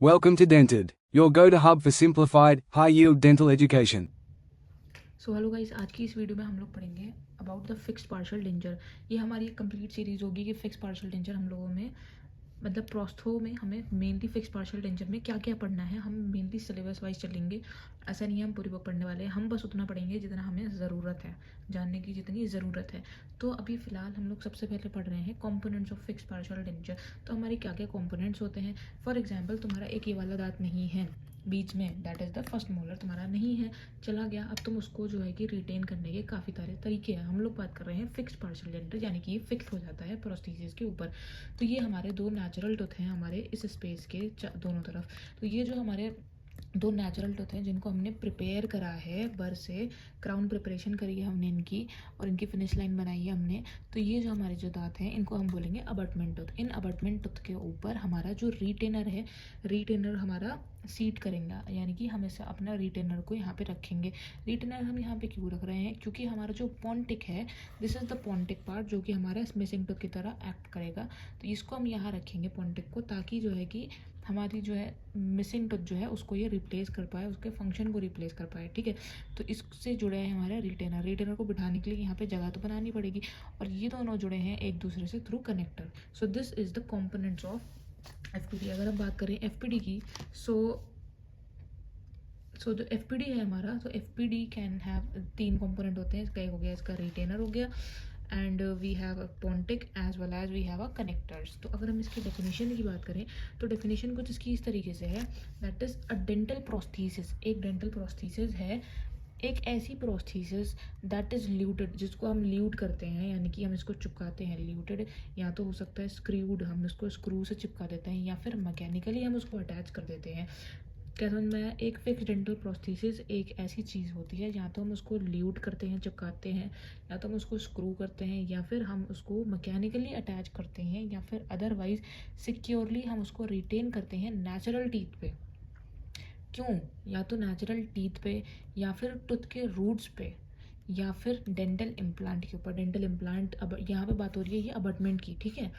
Welcome to Dented, your go-to hub for simplified, high-yield dental education. So hello guys, आज की इस video में हम लोग पढ़ेंगे about the fixed partial denture. ये हमारी कंप्लीट सीरीज होगी कि फिक्स्ड पार्शियल डेंचर हम लोगों में मतलब प्रोस्थो में हमें मेनली फिक्स्ड पार्शियल डेंचर में क्या क्या पढ़ना है। हम मेनली सिलेबस वाइज चलेंगे, ऐसा नहीं है हम पूरी बुक पढ़ने वाले हैं, हम बस उतना पढ़ेंगे जितना हमें ज़रूरत है, जानने की जितनी ज़रूरत है। तो अभी फ़िलहाल हम लोग सबसे पहले पढ़ रहे हैं components of fixed partial denture. तो हमारे क्या क्या कंपोनेंट्स होते हैं। फॉर एग्जांपल, तुम्हारा एक ये वाला दांत नहीं है बीच में, that is the first molar तुम्हारा नहीं है, चला गया। अब तुम उसको जो है कि रिटेन करने के काफ़ी सारे तरीके हैं। हम लोग बात कर रहे हैं फिक्स्ड पार्शियल डेंचर, यानी कि ये फिक्स हो जाता है प्रोस्थेसिस के ऊपर। तो ये हमारे दो नेचुरल टूथ हैं हमारे इस स्पेस के दोनों तरफ। तो ये जो हमारे दो नेचुरल टूथ हैं जिनको हमने प्रिपेयर करा है बर से, क्राउन प्रिपरेशन करी है हमने इनकी और इनकी फिनिश लाइन बनाई है हमने। तो ये जो हमारे जो दांत हैं इनको हम बोलेंगे अबटमेंट टूथ। इन अबटमेंट टूथ के ऊपर हमारा जो रिटेनर है, रिटेनर हमारा सीट करेंगे, यानी कि हम इसे अपना रिटेनर को यहाँ पे रखेंगे। रिटेनर हम यहाँ पे क्यों रख रहे हैं, क्योंकि हमारा जो पॉन्टिक है, this is the Pontic part जो कि हमारा मिसिंग टूथ की तरह एक्ट करेगा। तो इसको हम यहाँ रखेंगे पॉन्टिक को, ताकि जो है कि हमारी जो है मिसिंग टूथ जो है उसको ये रिप्लेस कर पाए, उसके फंक्शन को रिप्लेस कर पाए। ठीक है, तो इससे जुड़े हैं हमारा रिटेनर। रिटेनर को बिठाने के लिए यहाँ पे जगह तो बनानी पड़ेगी, और ये दोनों जुड़े हैं एक दूसरे से through connector. So this is the components of FPD. अगर हम बात करें एफपीडी की, सो जो एफपीडी है हमारा, तो एफपीडी कैन हैव तीन कंपोनेंट होते हैं। इसका एक हो गया, इसका रिटेनर हो गया, and we have a pontic as well as we have a connectors. तो अगर हम इसकी डेफिनेशन की बात करें तो डेफिनेशन कुछ इसकी इस तरीके से है, that is a dental prosthesis. एक डेंटल प्रोस्थेसिस है एक ऐसी प्रोस्थेसिस दैट इज़ ल्यूटेड, जिसको हम ल्यूट करते हैं, यानी कि हम इसको चिपकाते हैं। ल्यूटेड या तो हो सकता है स्क्रूड, हम इसको स्क्रू से चिपका देते हैं, या फिर मैकेनिकली हम उसको अटैच कर देते हैं। क्या समझ में आया? एक फिक्स डेंटल प्रोस्थेसिस एक ऐसी चीज़ होती है, या तो हम उसको ल्यूट करते हैं, चिपकाते हैं, या तो हम उसको स्क्रू करते हैं, या फिर हम उसको मैकेनिकली अटैच करते हैं, या फिर अदरवाइज सिक्योरली हम उसको रिटेन करते हैं नेचुरल टीथ पे। क्यों? या तो नेचुरल टीथ पे, या फिर टूथ के रूट्स पे, या फिर डेंटल इम्प्लांट के ऊपर। डेंटल इम्प्लांट, अब यहाँ पे बात हो रही है ये अबटमेंट की, ठीक है।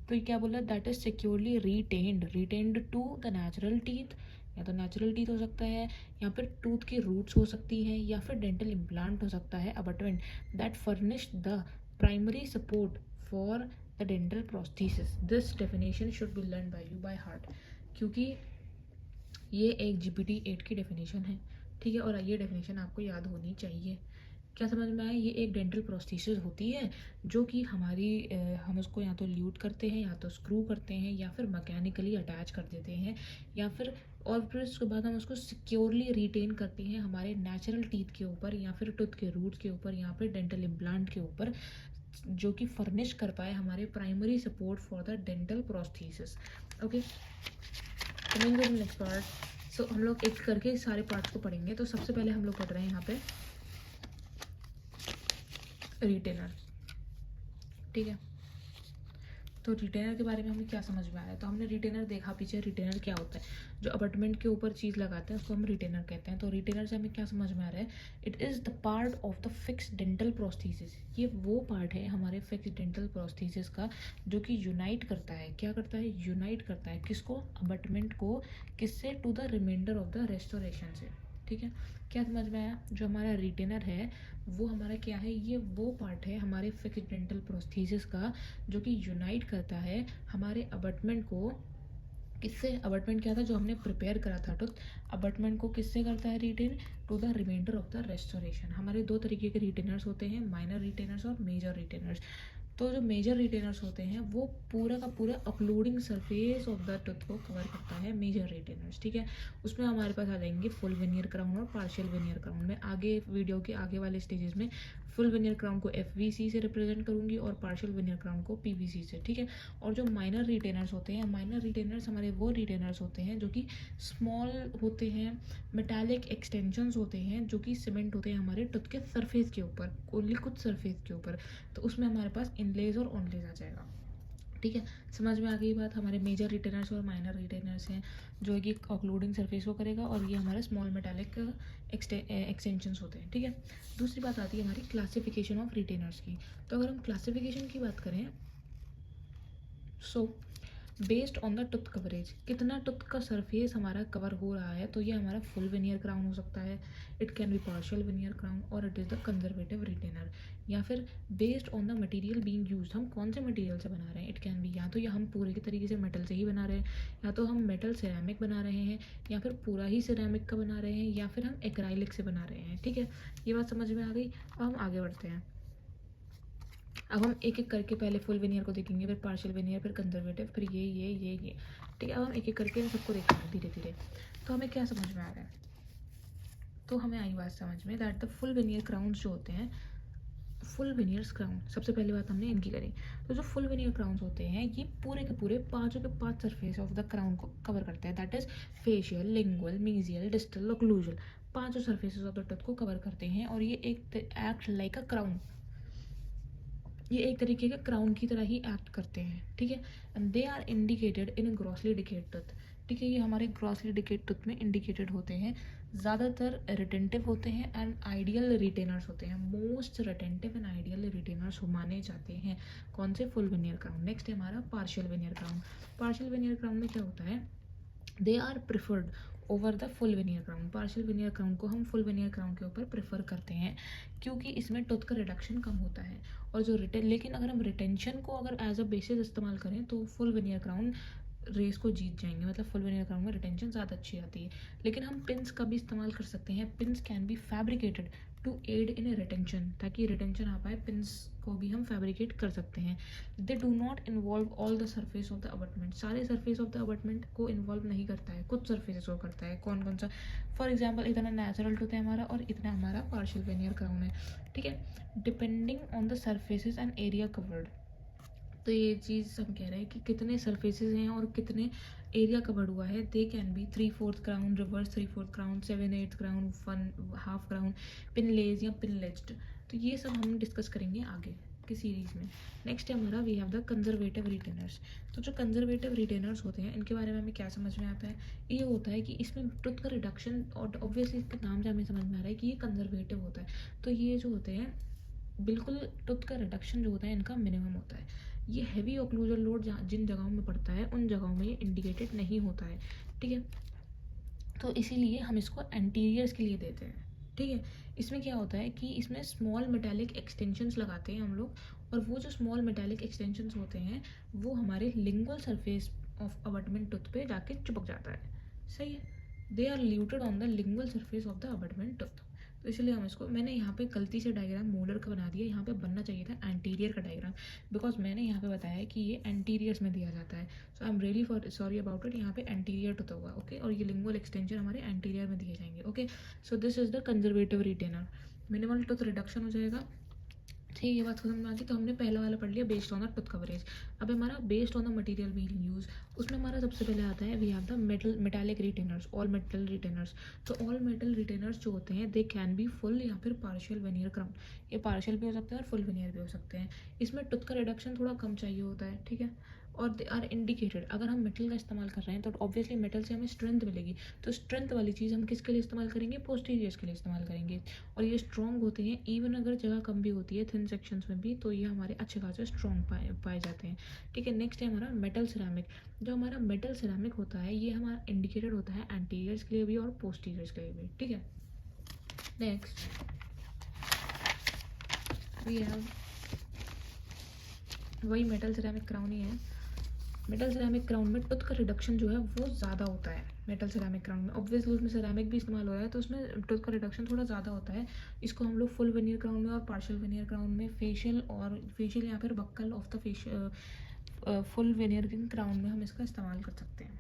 तो ये क्या बोला, that is securely retained to the natural teeth. या तो नेचुरल टीथ हो सकता है, या फिर टूथ की रूट्स हो सकती हैं, या फिर डेंटल इम्प्लांट हो सकता है abutment, that furnish the primary support for the dental prosthesis. This definition should be learn by you by heart, क्योंकि ये एक GPT-8 की डेफिनेशन है, ठीक है। और ये डेफिनेशन आपको याद होनी चाहिए। क्या समझ में आया? ये एक डेंटल प्रोस्थेसिस होती है जो कि हमारी हम उसको या तो ल्यूट करते हैं, या तो स्क्रू करते हैं, या फिर मैकेनिकली अटैच कर देते हैं, या फिर और फिर उसके बाद हम उसको सिक्योरली रिटेन करते हैं हमारे नेचुरल टीथ के ऊपर, या फिर टूथ के रूट के ऊपर, या फिर डेंटल इम्प्लांट के ऊपर, जो कि फर्निश कर पाए हमारे primary support for the dental prosthesis. Okay, coming to the next part. So हम लोग एक करके सारे पार्ट्स को पढ़ेंगे। तो सबसे पहले हम लोग पढ़ रहे हैं यहाँ पे रिटेनर, ठीक है। तो रिटेनर के बारे में हमें क्या समझ में आया? तो हमने रिटेनर देखा पीछे, रिटेनर क्या होता है। जो अबटमेंट के ऊपर चीज़ लगाते हैं उसको हम रिटेनर कहते हैं। तो रिटेनर से हमें क्या समझ में आ रहा है, it is the part of the fix dental prosthesis. ये वो पार्ट है हमारे फिक्स डेंटल प्रोस्थेसिस का जो कि यूनाइट करता है, क्या करता है, यूनाइट करता है किसको, अबटमेंट को, किससे, to the remainder of the restoration से, ठीक है। क्या समझ में आया? जो हमारा रिटेनर है वो हमारा क्या है, ये वो पार्ट है हमारे फिक्स डेंटल प्रोस्थेसिस का जो कि यूनाइट करता है हमारे अबटमेंट को, किससे, अबटमेंट क्या था जो हमने प्रिपेयर करा था टूथ, अबटमेंट को किससे करता है retain, to the remainder of the restoration. हमारे दो तरीके के रिटेनर्स होते हैं, माइनर रिटेनर्स और मेजर रिटेनर्स। तो जो मेजर रिटेनर्स होते हैं वो पूरा का पूरा uploading surface of the tooth को कवर करता है, मेजर रिटेनर्स, ठीक है। उसमें हमारे पास आ जाएंगे फुल वेनियर क्राउन और पार्शियल वेनियर क्राउन। में आगे वीडियो के आगे वाले स्टेजेस में फुल वेनियर क्राउन को FVC से रिप्रेजेंट करूंगी और पार्शियल वेनियर क्राउन को PVC से, ठीक है। और जो माइनर रिटेनर्स होते हैं, माइनर रिटेनर्स हमारे वो रिटेनर्स होते हैं जो कि स्मॉल होते हैं, मेटालिक एक्सटेंशंस होते हैं जो कि सीमेंट होते हैं हमारे टूथ के सरफेस के ऊपर, ओनली कुछ सरफेस के ऊपर। तो उसमें हमारे पास इनलेज और ऑनलेज आ जाएगा, ठीक है। समझ में आ गई बात? हमारे मेजर रिटेनर्स और माइनर रिटेनर्स हैं जो कि ऑक्लूडिंग सरफेस को करेगा, और ये हमारे स्मॉल मेटालिक एक्सटेंशंस होते हैं, ठीक है। दूसरी बात आती है हमारी क्लासिफिकेशन ऑफ रिटेनर्स की। तो अगर हम क्लासिफिकेशन की बात करें, so based on the tooth coverage, कितना टूथ का सरफेस हमारा कवर हो रहा है, तो ये हमारा फुल वेनियर क्राउन हो सकता है, it can be partial veneer crown, और it is the conservative retainer. या फिर based on the material being used, हम कौन से मटेरियल से बना रहे हैं, इट कैन बी या तो या हम पूरे के तरीके से मेटल से ही बना रहे हैं, या तो हम मेटल सिरेमिक बना रहे हैं, या फिर पूरा ही सिरेमिक का बना रहे हैं, या फिर हम एक्राइलिक से बना रहे हैं। ठीक है, ये बात समझ में आ गई। अब हम आगे बढ़ते हैं। अब हम एक एक करके पहले फुल वेनियर को देखेंगे, फिर पार्शियल वेनियर, फिर कंजर्वेटिव, फिर ये। ठीक है, अब हम एक एक करके इन सबको देखेंगे धीरे धीरे। तो हमें क्या समझ में आ रहा है, तो हमें आई बात समझ में that the full vernier crowns जो होते हैं, फुल वेनियर्स क्राउन, सबसे पहली बात हमने इनकी करी। तो जो फुल वेनियर क्राउन्स होते हैं, ये पूरे के पूरे पाँचों के पाँच सरफेस ऑफ द क्राउन को कवर करते हैं, that is facial, lingual, mesial, distal, occlusal, पाँचों सरफेसेस ऑफ द टूथ को कवर करते हैं। और ये एक एक्ट लाइक अ क्राउन, ये एक तरीके के क्राउन की तरह ही एक्ट करते हैं। ठीक है, and they are indicated in grossly decayed tooth. ठीक है, ये हमारे ग्रॉसली डिकेड टूथ में इंडिकेटेड होते हैं, ज़्यादातर रिटेंटिव होते हैं एंड आइडियल रिटेनर्स होते हैं, most retentive and ideal retainers माने जाते हैं। कौन से? Full veneer crown. नेक्स्ट है हमारा partial veneer crown. Partial veneer crown में क्या होता है, they are preferred over the full veneer crown. Partial veneer crown को हम फुल वेनियर क्राउन के ऊपर प्रेफर करते हैं, क्योंकि इसमें टूथ का रिडक्शन कम होता है। और जो लेकिन अगर हम रिटेंशन को अगर एज अ बेसिस इस्तेमाल करें तो फुल वेनियर क्राउन रेस को जीत जाएंगे, मतलब फुल वेनियर क्राउन में रिटेंशन ज़्यादा अच्छी आती है। लेकिन हम पिन्स का भी इस्तेमाल कर सकते हैं, pins can be fabricated to aid in retention, ताकि रिटेंशन आ पाए, पिन्स को भी हम फैब्रिकेट कर सकते हैं। They do not involve all the surface of the abutment, सारे सरफेस ऑफ द अबटमेंट को इन्वॉल्व नहीं करता है, कुछ सरफेसेस को करता है। कौन कौन सा? फॉर एग्जाम्पल, इतना नेचुरल टूथ है हमारा और इतना हमारा पार्शियल वेनियर क्राउन है। ठीक है, depending on the surfaces and area covered. तो ये चीज़ हम कह रहे हैं कि कितने सरफेसेस हैं और कितने एरिया कवर्ड हुआ है। They can be 3/4 crown, reverse 3/4 crown, 7/8 crown, 1/2 crown, pin ledge या पिन लेज्ड। तो ये सब हम डिस्कस करेंगे आगे की सीरीज़ में। नेक्स्ट है हमारा we have the conservative retainers. तो जो कंजर्वेटिव रिटेनर्स होते हैं, इनके बारे में हमें क्या समझ में आता है, ये होता है कि इसमें टूथ का रिडक्शन, और ऑब्वियसली इसके नाम से हमें समझ में आ रहा है कि ये कंजर्वेटिव होता है। तो ये जो होते हैं, बिल्कुल टूथ का रिडक्शन जो होता है इनका मिनिमम होता है। ये हैवी ओक्लूजल लोड जिन जगहों में पड़ता है उन जगहों में ये इंडिकेटेड नहीं होता है। ठीक है, तो इसीलिए हम इसको एंटीरियर्स के लिए देते हैं। ठीक है, इसमें क्या होता है कि इसमें स्मॉल मेटालिक एक्सटेंशंस लगाते हैं हम लोग, और वो जो स्मॉल मेटालिक एक्सटेंशंस होते हैं वो हमारे lingual surface of abutment tooth पे जाके चिपक जाता है। सही है, they are luted on the lingual surface of the abutment tooth. तो इसलिए हम इसको, मैंने यहाँ पे गलती से डायग्राम मोलर का बना दिया, यहाँ पे बनना चाहिए था एंटीरियर का डायग्राम, बिकॉज मैंने यहाँ पे बताया है कि ये एंटीरियर्स में दिया जाता है। So I am really sorry about it, यहाँ पे एंटीरियर टूथ होगा। ओके, और ये लिंगुअल एक्सटेंशन हमारे एंटीरियर में दिए जाएंगे। Okay, so this is the conservative retainer, minimal tooth reduction हो जाएगा। ठीक, ये बात समझ में आ गई। तो हमने पहला वाला पढ़ लिया based on the tooth coverage. अब हमारा based on the material being used, उसमें हमारा सबसे पहले आता है we have the metallic retainers, all metal retainers. तो ऑल मेटल रिटेनर्स जो होते हैं दे कैन बी फुल या फिर पार्शियल वेनियर क्राउन। ये पार्शियल भी हो सकते हैं और फुल वेनियर भी हो सकते हैं। इसमें टूथ का रिडक्शन थोड़ा कम चाहिए होता है। ठीक है, और दे आर इंडिकेटेड, अगर हम मेटल का इस्तेमाल कर रहे हैं तो ऑब्वियसली मेटल से हमें स्ट्रेंथ मिलेगी, तो स्ट्रेंथ वाली चीज़ हम किसके लिए इस्तेमाल करेंगे? पोस्टीरियर्स के लिए इस्तेमाल करेंगे। और ये स्ट्रॉन्ग होते हैं, इवन अगर जगह कम भी होती है थिन सेक्शंस में भी, तो ये हमारे अच्छे खासे स्ट्रॉन्ग पाए जाते हैं। ठीक है, नेक्स्ट है हमारा मेटल सिरेमिक। जो हमारा मेटल सिरेमिक होता है ये हमारा इंडिकेटेड होता है एंटीरियर्स के लिए भी और पोस्टीरियर्स के लिए भी। ठीक है, नेक्स्ट वी हैव वही मेटल सिरेमिक क्राउन ही है। मेटल सिरेमिक क्राउन में टूथ का रिडक्शन जो है वो ज़्यादा होता है। मेटल सिरेमिक क्राउन में ऑब्वियसली उसमें सिरेमिक भी इस्तेमाल हो रहा है, तो उसमें टूथ का रिडक्शन थोड़ा ज़्यादा होता है। इसको हम लोग फुल वेनियर क्राउन में और पार्शियल वेनियर क्राउन में, फेशियल या फिर buccal of the facial full veneer crown में हम इसका इस्तेमाल कर सकते हैं।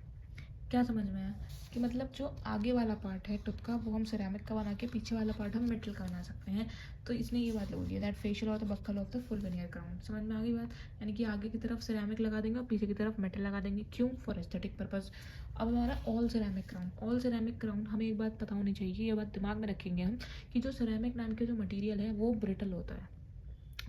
क्या समझ में आया कि मतलब जो आगे वाला पार्ट है टूथ का वो हम सिरेमिक का बना के पीछे वाला पार्ट हम मेटल का बना सकते हैं। तो इसने ये बात बोली है दैट फेशियल और the buccal of the full veneer crown. समझ में आ गई बात? यानी कि आगे की तरफ सिरेमिक लगा देंगे और पीछे की तरफ मेटल लगा देंगे। क्यों? For aesthetic purpose. अब हमारा all ceramic crown. All ceramic crown, हमें एक बात पता होनी चाहिए, ये बात दिमाग में रखेंगे हम, कि जो सिरेमिक नाम के जो मटीरियल है वो ब्रिटल होता है।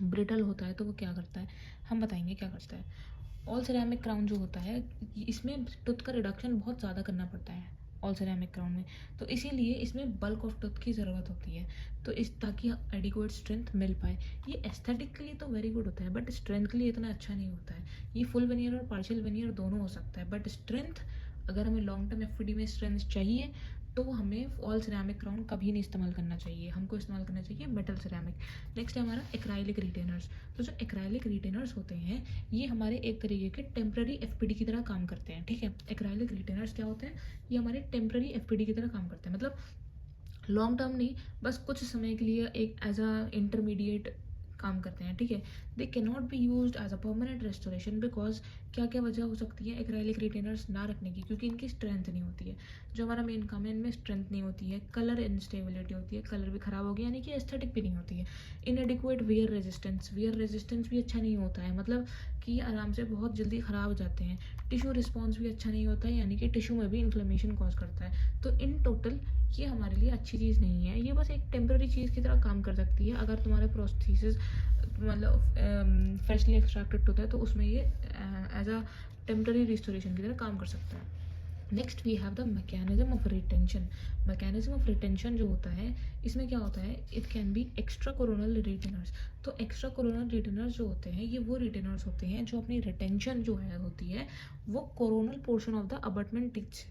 ब्रिटल होता है तो वो क्या करता है, हम बताएंगे क्या करता है। ऑल सिरेमिक क्राउन जो होता है इसमें टूथ का रिडक्शन बहुत ज़्यादा करना पड़ता है। ऑल सिरेमिक क्राउन में। तो इसीलिए इसमें बल्क ऑफ टूथ की ज़रूरत होती है, तो इस ताकि एडिक्वेट स्ट्रेंथ मिल पाए। ये एस्थेटिक के लिए तो वेरी गुड होता है, बट स्ट्रेंथ के लिए इतना अच्छा नहीं होता है। ये फुल वेनियर और पार्शियल वेनियर दोनों हो सकता है, बट स्ट्रेंथ अगर हमें लॉन्ग टर्म एफपीडी में स्ट्रेंथ चाहिए तो हमें ऑल सिरेमिक क्राउन कभी नहीं इस्तेमाल करना चाहिए, हमको इस्तेमाल करना चाहिए मेटल सिरेमिक। नेक्स्ट है हमारा एक्राइलिक रिटेनर्स। तो जो एक्राइलिक रिटेनर्स होते हैं ये हमारे एक तरीके के टेम्प्रेरी एफपीडी की तरह काम करते हैं, ठीक है। एक्राइलिक रिटेनर्स क्या होते हैं, ये हमारे टेम्प्रेरी एफपीडी की तरह काम करते हैं, मतलब लॉन्ग टर्म नहीं, बस कुछ समय के लिए एक एज अ इंटरमीडिएट काम करते हैं, ठीक है। They can not be used as a permanent restoration because क्या क्या वजह हो सकती है एक्राइलिक रिटेनर्स ना रखने की, क्योंकि इनकी स्ट्रेंथ नहीं होती है। जो हमारा मेन काम है इनमें स्ट्रेंथ नहीं होती है, कलर इंस्टेबिलिटी होती है, कलर भी ख़राब हो गया यानी कि एस्थेटिक भी नहीं होती है। इनएडिक्वेट वियर रेजिस्टेंस भी अच्छा नहीं होता है, मतलब कि आराम से बहुत जल्दी ख़राब हो जाते हैं। टिश्यू रिस्पॉन्स भी अच्छा नहीं होता है, यानी कि टिश्यू में भी इन्फ्लेमेशन कॉज करता है। तो इन टोटल ये हमारे लिए अच्छी चीज़ नहीं है, ये बस एक टेम्प्रेरी चीज़ की तरह काम कर सकती है। अगर तुम्हारे प्रोस्थेसिस मतलब फ्रेशली एक्सट्रैक्टेड होता है तो उसमें ये एज अ टेम्प्रेरी रिस्टोरेशन की तरह काम कर सकता है। Next we have the mechanism of retention. Mechanism of retention जो होता है इसमें क्या होता है, it can be extra coronal retainers. तो एक्स्ट्रा कोरोनल रिटेनर्स जो होते हैं ये वो रिटेनर्स होते हैं जो अपनी रिटेंशन जो है होती है वो coronal portion of the abutment teeth से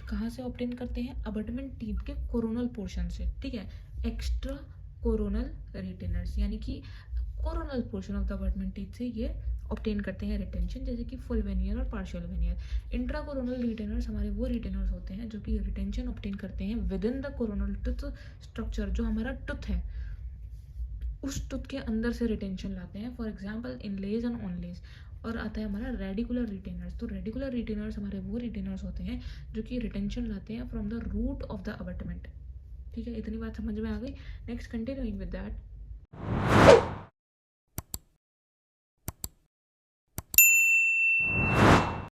कहाँ से ऑब्टेन करते हैं, अबटमेंट टीथ के कोरोनल पोर्शन से, ठीक है। एक्स्ट्रा कोरोनल रिटेनर्स यानी कि coronal portion of the abutment teeth से ये ऑब्टेन करते हैं रिटेंशन, जैसे कि फुल वेनियर और partial vernier. Intra coronal retainers हमारे वो रिटेनर्स होते हैं जो कि रिटेंशन ऑब्टेन करते हैं with in the coronal tooth structure. जो हमारा टूथ है उस टूथ के अंदर से रिटेंशन लाते हैं, फॉर एग्जाम्पल इनलेज एंड ऑनलेज। और आता है हमारा रेडिकुलर रिटेनर्स। तो रेडिकुलर रिटेनर्स हमारे वो रिटेनर्स होते हैं जो कि रिटेंशन लाते हैं from the root of the abutment, ठीक है। इतनी बात समझ में आ गई। Next continuing with that